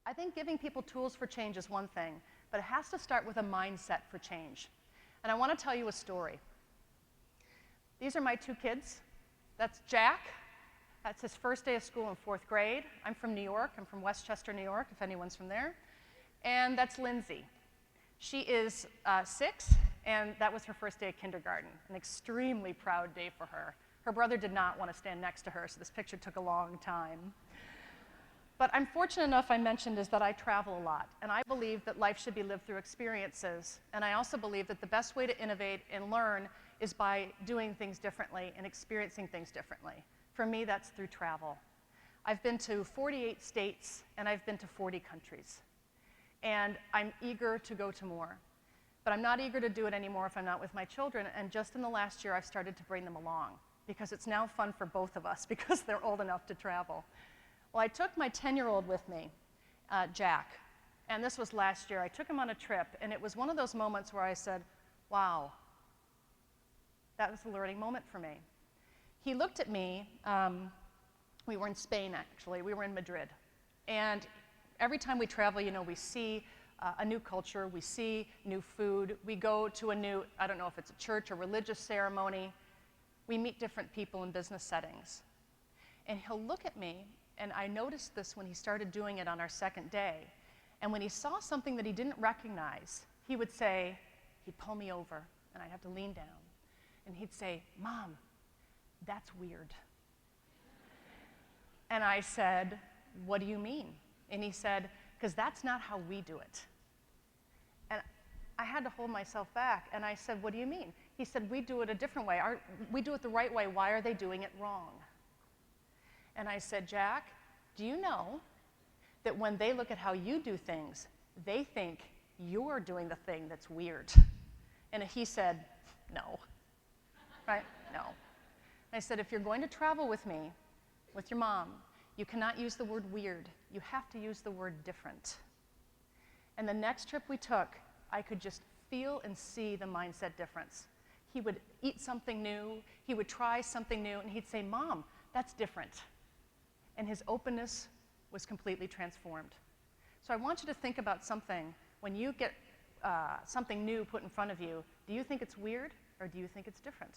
I think giving people tools for change is one thing, but it has to start with a mindset for change. And I want to tell you a story. These are my two kids. That's Jack. That's his first day of school in 4th grade. I'm from New York. I'm from Westchester, New York, if anyone's from there. And that's Lindsay. She is 6, and that was her first day of kindergarten, an extremely proud day for her. Her brother did not want to stand next to her, so this picture took a long time. But I'm fortunate enough, I mentioned, is that I travel a lot, and I believe that life should be lived through experiences. And I also believe that the best way to innovate and learn is by doing things differently and experiencing things differently. For me, that's through travel. I've been to 48 states, and I've been to 40 countries. And I'm eager to go to more. But I'm not eager to do it anymore if I'm not with my children, and just in the last year, I've started to bring them along, because it's now fun for both of us, because they're old enough to travel. Well, I took my 10-year-old with me, Jack, and this was last year. I took him on a trip, and it was one of those moments where I said, wow, that was a learning moment for me. He looked at me, we were in Spain, actually. We were in Madrid. And every time we travel, you know, we see a new culture, we see new food, we go to a new, I don't know if it's a church or religious ceremony, we meet different people in business settings. And he'll look at me, and I noticed this when he started doing it on our second day. And when he saw something that he didn't recognize, he would say, he'd pull me over, and I'd have to lean down. And he'd say, Mom, that's weird. And I said, what do you mean? And he said, because that's not how we do it. And I had to hold myself back, and I said, what do you mean? He said, we do it a different way. We do it the right way. Why are they doing it wrong? And I said, Jack, do you know that when they look at how you do things, they think you're doing the thing that's weird? And he said, no. Right? No. I said, if you're going to travel with me, with your mom, you cannot use the word weird. You have to use the word different. And the next trip we took, I could just feel and see the mindset difference. He would eat something new, he would try something new, and he'd say, Mom, that's different. And his openness was completely transformed. So I want you to think about something. When you get something new put in front of you, do you think it's weird, or do you think it's different?